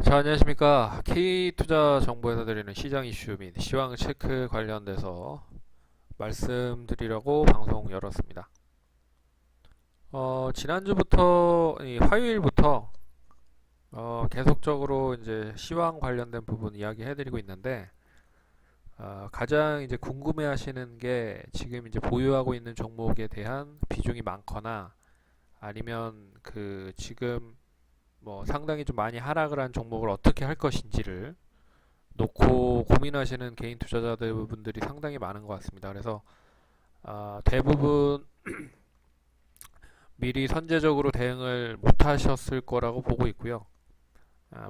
자, 안녕하십니까. K투자 정보에서 드리는 시장 이슈 및 시황 체크 관련돼서 말씀드리려고 방송 열었습니다. 지난주부터, 화요일부터, 계속적으로 이제 시황 관련된 부분 이야기 해드리고 있는데, 가장 이제 궁금해 하시는 게 지금 이제 보유하고 있는 종목에 대한 비중이 많거나 아니면 지금 뭐 상당히 좀 많이 하락을 한 종목을 어떻게 할 것인지를 놓고 고민하시는 개인 투자자들 분들이 상당히 많은 것 같습니다. 그래서 대부분 미리 선제적으로 대응을 못 하셨을 거라고 보고 있고요.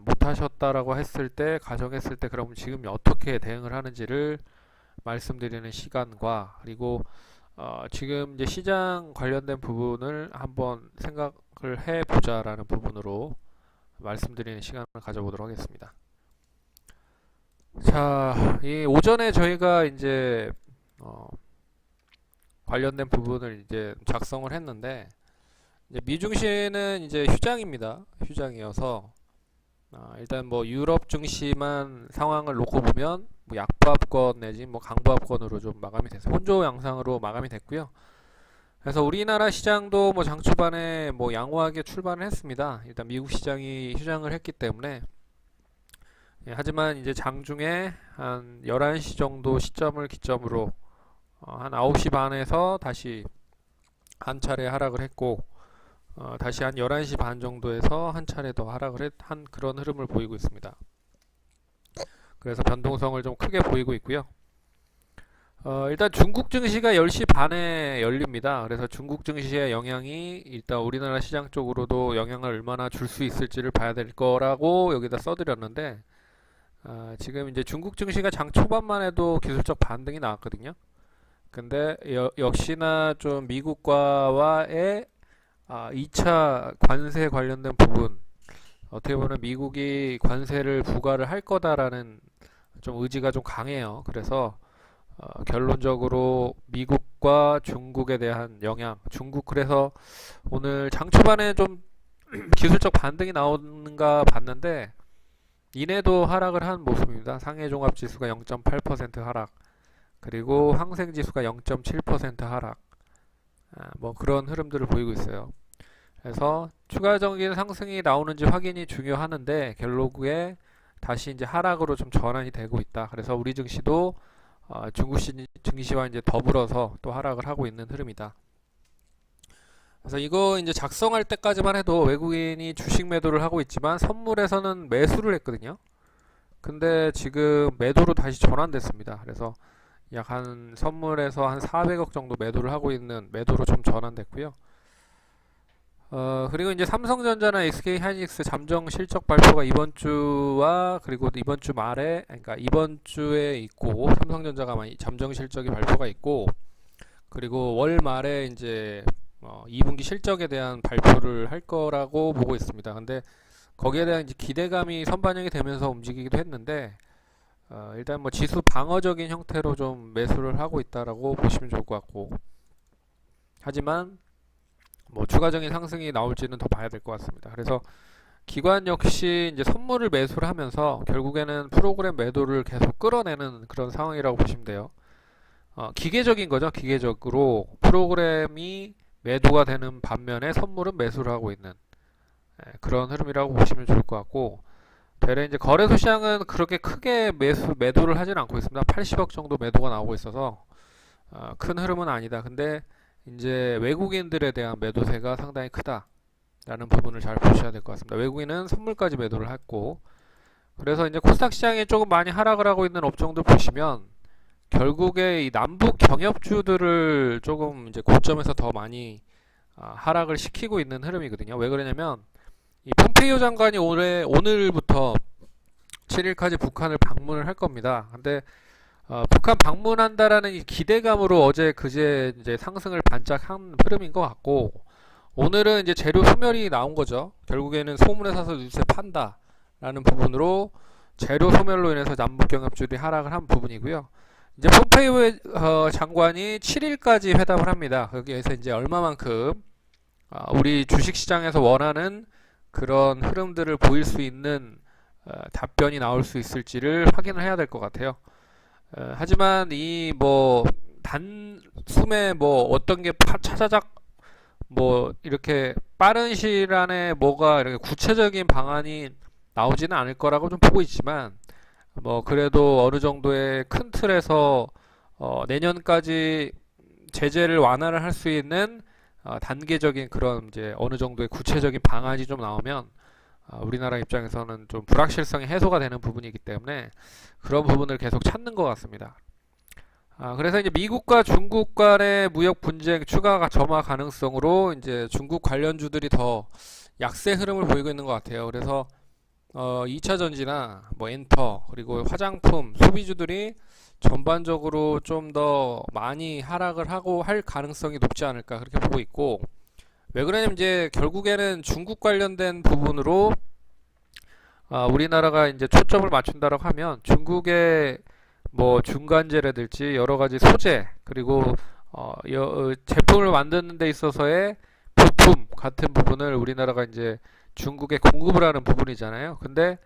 못 하셨다라고 했을 때, 가정했을 때 그럼 지금 어떻게 대응을 하는지를 말씀드리는 시간과 그리고 지금 이제 시장 관련된 부분을 한번 생각을 해보자라는 부분으로 말씀드리는 시간을 가져보도록 하겠습니다. 자, 이 오전에 저희가 이제 관련된 부분을 이제 작성을 했는데 이제 미중시는 이제 휴장입니다. 휴장이어서 일단 뭐 유럽 증시만 상황을 놓고 보면 뭐 약보합권 내지 뭐 강보합권으로 좀 마감이 됐어요. 혼조 양상으로 마감이 됐고요. 그래서 우리나라 시장도 뭐 장 초반에 뭐 양호하게 출발을 했습니다. 일단 미국 시장이 휴장을 했기 때문에 하지만 이제 장중에 한 11시 정도 시점을 기점으로 한 9시 반에서 다시 한 차례 하락을 했고 다시 한 11시 반 정도에서 한 차례 더 하락을 한 그런 흐름을 보이고 있습니다. 그래서 변동성을 좀 크게 보이고 있고요. 일단 중국 증시가 10시 반에 열립니다. 그래서 중국 증시의 영향이 일단 우리나라 시장 쪽으로도 영향을 얼마나 줄 수 있을지를 봐야 될 거라고 여기다 써드렸는데 지금 이제 중국 증시가 장 초반만 해도 기술적 반등이 나왔거든요. 근데 역시나 좀 미국과의 2차 관세 관련된 부분 어떻게 보면 미국이 관세를 부과를 할 거다라는 좀 의지가 좀 강해요. 그래서 결론적으로 미국과 중국에 대한 영향, 중국 그래서 오늘 장 초반에 좀 기술적 반등이 나오는가 봤는데 이내도 하락을 한 모습입니다. 상해 종합 지수가 0.8% 하락, 그리고 항생 지수가 0.7% 하락. 뭐 그런 흐름들을 보이고 있어요. 그래서 추가적인 상승이 나오는지 확인이 중요하는데 결국에 다시 이제 하락으로 좀 전환이 되고 있다. 그래서 우리 증시도 중국 증시와 이제 더불어서 또 하락을 하고 있는 흐름이다. 그래서 이거 이제 작성할 때까지만 해도 외국인이 주식 매도를 하고 있지만 선물에서는 매수를 했거든요. 근데 지금 매도로 다시 전환됐습니다. 그래서 약 한 선물에서 한 400억 정도 매도를 하고 있는 매도로 좀 전환됐고요. 그리고 이제 삼성전자나 SK 하이닉스 잠정 실적 발표가 이번 주와 그리고 이번 주 말에, 그러니까 이번 주에 있고, 삼성전자가 잠정 실적이 발표가 있고, 그리고 월 말에 이제 2분기 실적에 대한 발표를 할 거라고 보고 있습니다. 근데 거기에 대한 이제 기대감이 선반영이 되면서 움직이기도 했는데, 일단 뭐 지수 방어적인 형태로 좀 매수를 하고 있다라고 보시면 좋을 것 같고, 하지만 뭐 추가적인 상승이 나올지는 더 봐야 될 것 같습니다. 그래서 기관 역시 이제 선물을 매수를 하면서 결국에는 프로그램 매도를 계속 끌어내는 그런 상황이라고 보시면 돼요. 기계적인 거죠. 기계적으로 프로그램이 매도가 되는 반면에 선물은 매수를 하고 있는 그런 흐름이라고 보시면 좋을 것 같고, 되레 이제 거래소 시장은 그렇게 크게 매도를 하지는 않고 있습니다. 80억 정도 매도가 나오고 있어서 큰 흐름은 아니다. 근데 이제 외국인들에 대한 매도세가 상당히 크다라는 부분을 잘 보셔야 될 것 같습니다. 외국인은 선물까지 매도를 했고, 그래서 이제 코스닥 시장이 조금 많이 하락을 하고 있는 업종들 보시면 결국에 이 남북 경협주들을 조금 이제 고점에서 더 많이 하락을 시키고 있는 흐름이거든요. 왜 그러냐면 이 폼페이오 장관이 오늘부터 7일까지 북한을 방문을 할 겁니다. 근데 북한 방문한다라는 이 기대감으로 어제 그제 이제 상승을 반짝한 흐름인 것 같고, 오늘은 이제 재료 소멸이 나온 거죠. 결국에는 소문에 사서 뉴스에 판다라는 부분으로 재료 소멸로 인해서 남북 경협주들이 하락을 한 부분이고요. 이제 폼페이오 장관이 7일까지 회담을 합니다. 거기에서 이제 얼마만큼 우리 주식시장에서 원하는 그런 흐름들을 보일 수 있는 답변이 나올 수 있을지를 확인을 해야 될 것 같아요. 하지만 이 뭐 단숨에 뭐 어떤 게 차자작 뭐 이렇게 빠른 시일 안에 뭐가 이렇게 구체적인 방안이 나오지는 않을 거라고 좀 보고 있지만, 뭐 그래도 어느 정도의 큰 틀에서 내년까지 제재를 완화를 할 수 있는 단계적인 그런 이제 어느 정도의 구체적인 방안이 좀 나오면 우리나라 입장에서는 좀 불확실성이 해소가 되는 부분이기 때문에 그런 부분을 계속 찾는 것 같습니다. 그래서 이제 미국과 중국 간의 무역 분쟁 추가 점화 가능성으로 이제 중국 관련주들이 더 약세 흐름을 보이고 있는 것 같아요. 그래서 2차 전지나 뭐 엔터 그리고 화장품 소비주들이 전반적으로 좀 더 많이 하락을 하고 할 가능성이 높지 않을까 그렇게 보고 있고, 왜 그러냐면 이제 결국에는 중국 관련된 부분으로 우리나라가 이제 초점을 맞춘다라고 하면 중국의 뭐 중간재라든지 여러 가지 소재 그리고 제품을 만드는 데 있어서의 부품 같은 부분을 우리나라가 이제 중국에 공급을 하는 부분이잖아요. 근데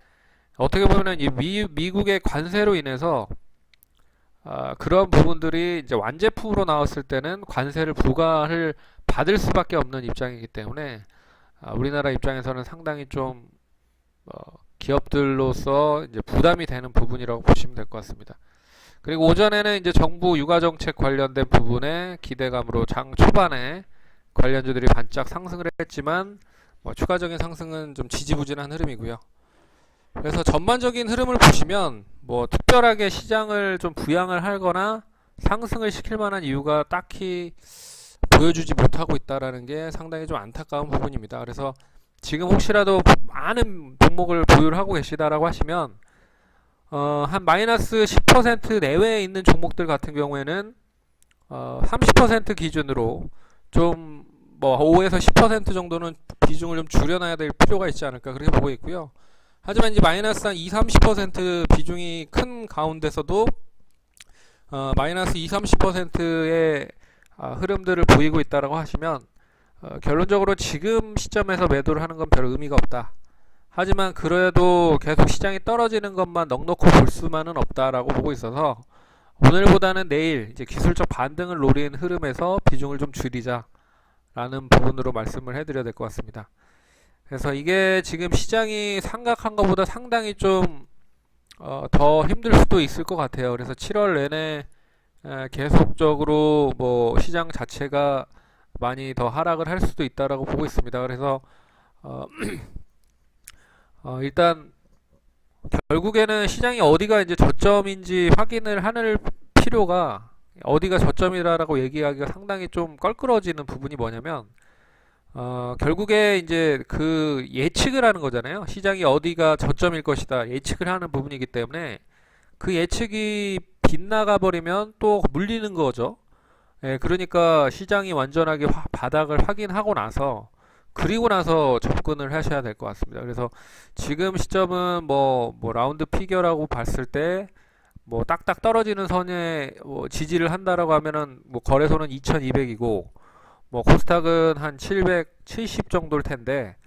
어떻게 보면은 이 미국의 관세로 인해서 그런 부분들이 이제 완제품으로 나왔을 때는 관세를 부과를 받을 수밖에 없는 입장이기 때문에 우리나라 입장에서는 상당히 좀 기업들로서 이제 부담이 되는 부분이라고 보시면 될 것 같습니다. 그리고 오전에는 이제 정부 육아 정책 관련된 부분에 기대감으로 장 초반에 관련주들이 반짝 상승을 했지만 뭐 추가적인 상승은 좀 지지부진한 흐름이고요. 그래서 전반적인 흐름을 보시면 뭐 특별하게 시장을 좀 부양을 하거나 상승을 시킬 만한 이유가 딱히 보여주지 못하고 있다라는 게 상당히 좀 안타까운 부분입니다. 그래서 지금 혹시라도 많은 종목을 보유를 하고 계시다라고 하시면 한 마이너스 10% 내외에 있는 종목들 같은 경우에는 30% 기준으로 좀 뭐 5에서 10% 정도는 비중을 좀 줄여놔야 될 필요가 있지 않을까 그렇게 보고 있고요. 하지만 이제 마이너스 한 2, 30% 비중이 큰 가운데서도 마이너스 2, 30%의 흐름들을 보이고 있다라고 하시면 결론적으로 지금 시점에서 매도를 하는 건 별 의미가 없다. 하지만 그래도 계속 시장이 떨어지는 것만 넉넉히 볼 수만은 없다라고 보고 있어서 오늘보다는 내일 이제 기술적 반등을 노린 흐름에서 비중을 좀 줄이자라는 부분으로 말씀을 해드려야 될 것 같습니다. 그래서 이게 지금 시장이 생각한 것보다 상당히 좀 더 힘들 수도 있을 것 같아요. 그래서 7월 내내 계속적으로 뭐 시장 자체가 많이 더 하락을 할 수도 있다라고 보고 있습니다. 그래서 일단 결국에는 시장이 어디가 이제 저점인지 확인을 하는 필요가, 어디가 저점이라고 얘기하기가 상당히 좀 껄끄러워지는 부분이 뭐냐면 결국에 이제 그 예측을 하는 거잖아요. 시장이 어디가 저점일 것이다 예측을 하는 부분이기 때문에 그 예측이 빗나가 버리면 또 물리는 거죠. 예, 그러니까 시장이 완전하게 바닥을 확인하고 나서 그리고 나서 접근을 하셔야 될 것 같습니다. 그래서 지금 시점은 뭐 라운드 피겨라고 봤을 때 뭐 딱딱 떨어지는 선에 뭐 지지를 한다라고 하면은 뭐 거래소는 2200이고 뭐 코스닥은 한 770 정도일 텐데,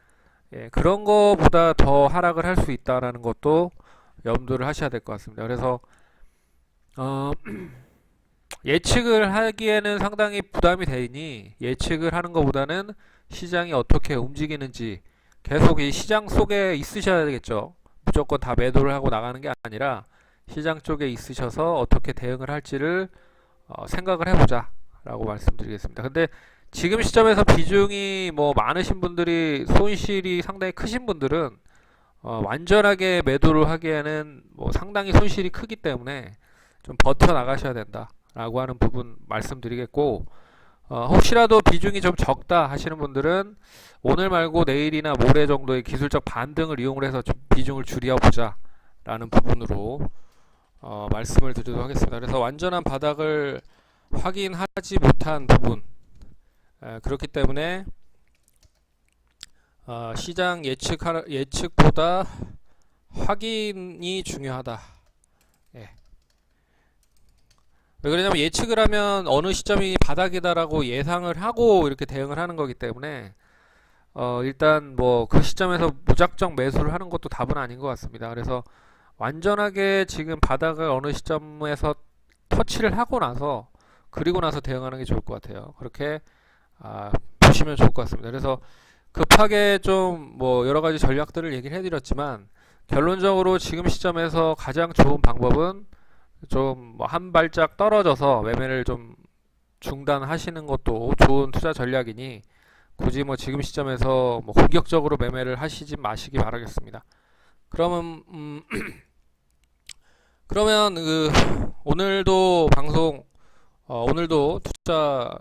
예, 그런 거보다 더 하락을 할 수 있다라는 것도 염두를 하셔야 될 것 같습니다. 그래서 어, 예측을 하기에는 상당히 부담이 되니 예측을 하는 것보다는 시장이 어떻게 움직이는지 계속 이 시장 속에 있으셔야 되겠죠. 무조건 다 매도를 하고 나가는 게 아니라 시장 쪽에 있으셔서 어떻게 대응을 할지를 생각을 해보자 라고 말씀드리겠습니다. 근데 지금 시점에서 비중이 뭐 많으신 분들이, 손실이 상당히 크신 분들은 완전하게 매도를 하기에는 뭐 상당히 손실이 크기 때문에 좀 버텨 나가셔야 된다 라고 하는 부분 말씀드리겠고, 혹시라도 비중이 좀 적다 하시는 분들은 오늘 말고 내일이나 모레 정도의 기술적 반등을 이용을 해서 좀 비중을 줄여보자 라는 부분으로 말씀을 드리도록 하겠습니다. 그래서 완전한 바닥을 확인하지 못한 부분, 그렇기 때문에 시장 예측보다 확인이 중요하다. 예. 왜 그러냐면 예측을 하면 어느 시점이 바닥이다라고 예상을 하고 이렇게 대응을 하는 거기 때문에 일단 뭐 그 시점에서 무작정 매수를 하는 것도 답은 아닌 것 같습니다. 그래서 완전하게 지금 바닥을 어느 시점에서 터치를 하고 나서 그리고 나서 대응하는 게 좋을 것 같아요. 그렇게 보시면 좋을 것 같습니다. 그래서 급하게 좀 뭐 여러 가지 전략들을 얘기를 해드렸지만 결론적으로 지금 시점에서 가장 좋은 방법은 좀 뭐 한 발짝 떨어져서 매매를 좀 중단하시는 것도 좋은 투자 전략이니 굳이 뭐 지금 시점에서 뭐 공격적으로 매매를 하시지 마시기 바라겠습니다. 그러면 그러면 그 오늘도 방송 오늘도 투자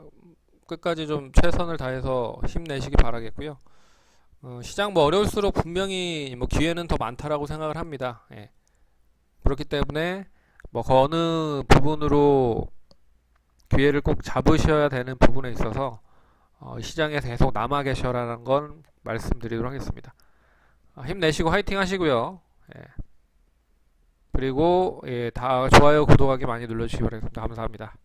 끝까지 좀 최선을 다해서 힘내시기 바라겠고요. 시장 뭐 어려울수록 분명히 뭐 기회는 더 많다라고 생각을 합니다. 예. 그렇기 때문에 뭐 어느 부분으로 기회를 꼭 잡으셔야 되는 부분에 있어서 시장에서 계속 남아 계셔라는 건 말씀드리도록 하겠습니다. 힘내시고 화이팅 하시고요. 예. 그리고 다 좋아요 구독하기 많이 눌러주시기 바랍니다. 감사합니다.